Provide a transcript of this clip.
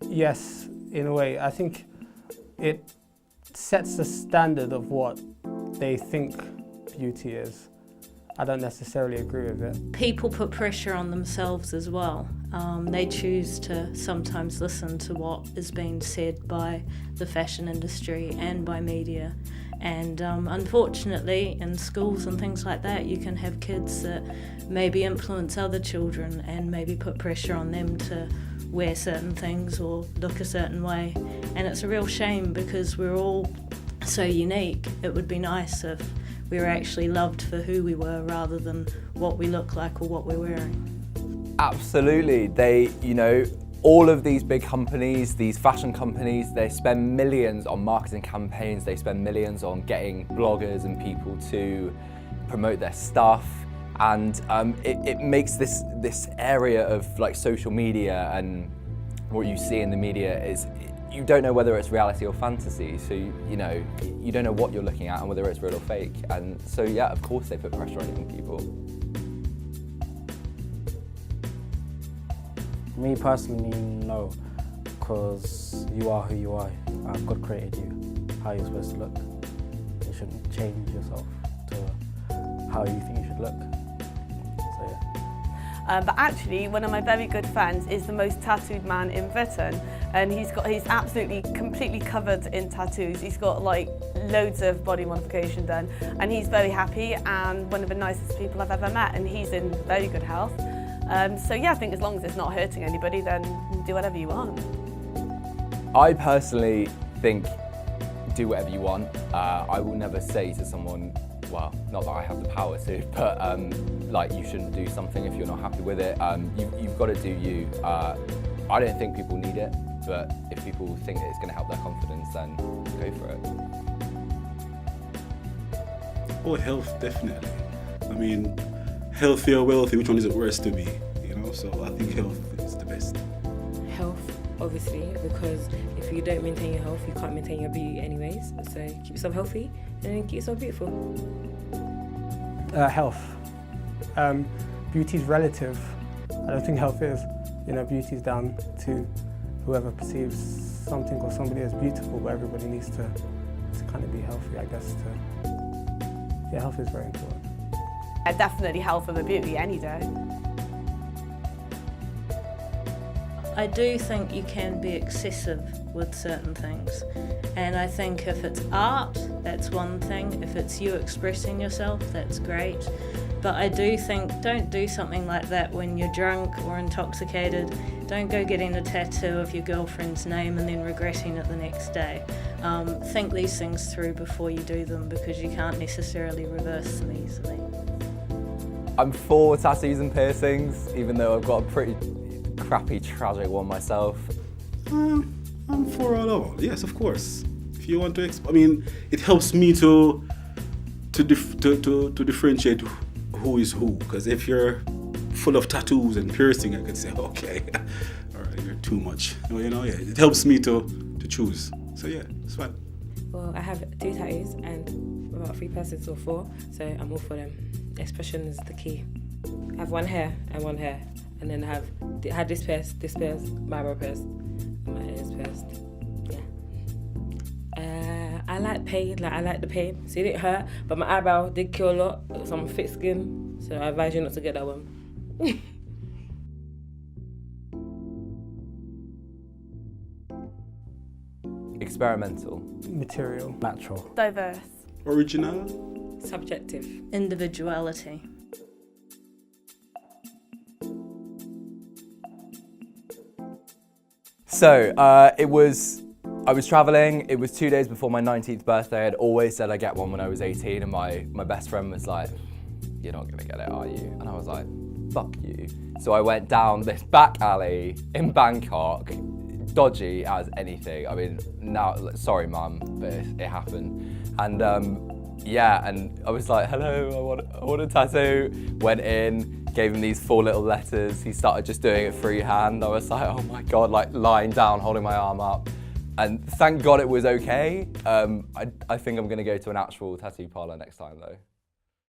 Yes, in a way. I think it sets the standard of what they think beauty is. I don't necessarily agree with it. People put pressure on themselves as well. They choose to sometimes listen to what is being said by the fashion industry and by media. And unfortunately, in schools and things like that, you can have kids that maybe influence other children and maybe put pressure on them to wear certain things or look a certain way. And it's a real shame because we're all so unique. It would be nice if we were actually loved for who we were rather than what we look like or what we're wearing. Absolutely. All of these big companies, these fashion companies, they spend millions on marketing campaigns, they spend millions on getting bloggers and people to promote their stuff. And it makes this area of like social media and what you see in the media is, you don't know whether it's reality or fantasy. So, you don't know what you're looking at and whether it's real or fake. And so, yeah, of course they put pressure on young people. Me personally, no, because you are who you are. God created you, how you're supposed to look. You shouldn't change yourself to how you think you should look. So yeah. But actually, one of my very good friends is the most tattooed man in Britain, and he's absolutely completely covered in tattoos. He's got like loads of body modification done, and he's very happy and one of the nicest people I've ever met, and he's in very good health. So yeah, I think as long as it's not hurting anybody, then do whatever you want. I personally think do whatever you want. I will never say to someone, well, not that I have the power to, but like you shouldn't do something if you're not happy with it. You've got to do you. I don't think people need it, but if people think it's going to help their confidence, then go for it. Oh, health, definitely. I mean, healthy or wealthy, which one is it worse to be? So I think health is the best. Health, obviously, because if you don't maintain your health, you can't maintain your beauty anyways. So keep yourself healthy and then keep yourself beautiful. Health. Beauty's relative. I don't think health is. Beauty's down to whoever perceives something or somebody as beautiful, but everybody needs to kind of be healthy, I guess. Yeah, health is very important. Definitely health over beauty any day. I do think you can be excessive with certain things, and I think if it's art, that's one thing. If it's you expressing yourself, that's great. But I do think don't do something like that when you're drunk or intoxicated. Don't go getting a tattoo of your girlfriend's name and then regretting it the next day. Think these things through before you do them, because you can't necessarily reverse them easily. I'm for tattoos and piercings, even though I've got a pretty crappy, tragic one myself. I'm for all. Yes, of course. If you want to, it helps me to differentiate who is who. Because if you're full of tattoos and piercing, I could say, okay, all right, you're too much. It helps me to choose. So yeah, it's fine. Well, I have 2 tattoos and about 3 persons or 4, so I'm all for them. Expression is the key. I have one here and one here, and then I had this pierced, my eyebrow pierced, and my ears pierced. Yeah. I like pain, I like the pain. So it didn't hurt, but my eyebrow did kill a lot. It was some thick skin, so I advise you not to get that one. Experimental. Material. Natural. Diverse. Original. Subjective. Individuality. So, I was traveling, it was 2 days before my 19th birthday. I'd always said I'd get one when I was 18, and my best friend was like, you're not gonna get it, are you? And I was like, fuck you. So I went down this back alley in Bangkok, dodgy as anything. I mean, now, sorry mum, but it happened. And and I was like, hello, I want a tattoo. Went in, gave him these 4 little letters. He started just doing it freehand. I was like, oh my God, like lying down, holding my arm up. And thank God it was okay. I think I'm gonna go to an actual tattoo parlor next time though.